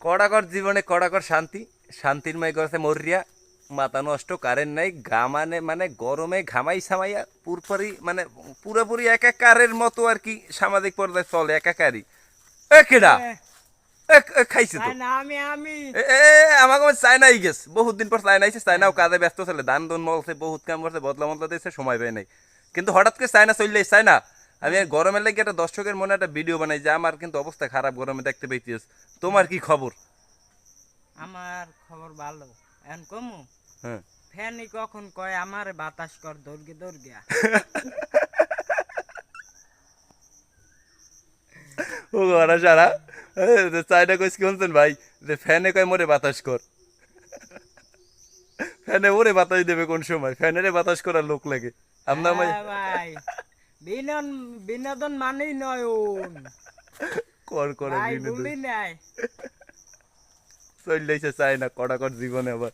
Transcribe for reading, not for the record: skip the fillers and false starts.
কড়াকর জীবনে কড়াকর শান্তি, শান্তির মাই করছে মরিয়া, মাথা নষ্ট, কারেন্ট নাই, ঘামানে মানে গরমে ঘামাই সামাইয়া পুরপুরি মানে পুরোপুরি একাকারের মতো আর কি সামাজিক পর্যায়ে চলে একাকারই। এ কেডা? খাইছে তো। তাই না আমি আমাকে চায়নাই গেছে, বহুত দিন পর চায়না আইছে, চায়নাও কাজে ব্যস্ত ছিল, ধান ধুন মলছে, বহুত কাম করছে, বদলা মদলা দিয়েছে, সময় পায় নাই। কিন্তু হঠাৎ করে চায়না চললে চায়না, আমি হ্যাঁ, গরমের লেগে একটা দর্শকের মনে একটা ভিডিও বানাই যে আমার কিন্তু অবস্থা খারাপ গরমে দেখতে পাইতেছ। তোমার কি খবর? আমার খবর ভালো। এখন কমু হ্যাঁ। ফ্যানই কখন কয় আমার বাতাস কর দৌড়গে দৌড়গিয়া। ও ঘরা সারা চায়না কইস কি শুনছেন ভাই, যে ফ্যানে কয় মোরে বাতাস কর। ফ্যানে ওরে বাতাস দেবে কোন সময়? ফ্যানেরে বাতাস করার লোক লাগে আপনার ভাই। হ্যাঁ ভাই, বিনোদন বিনোদন মানেই নয়ন কর করে ভাই, বিনোদন ভুলি নাই। চললেইছে চায় না কড়াকড় জীবনে আবার।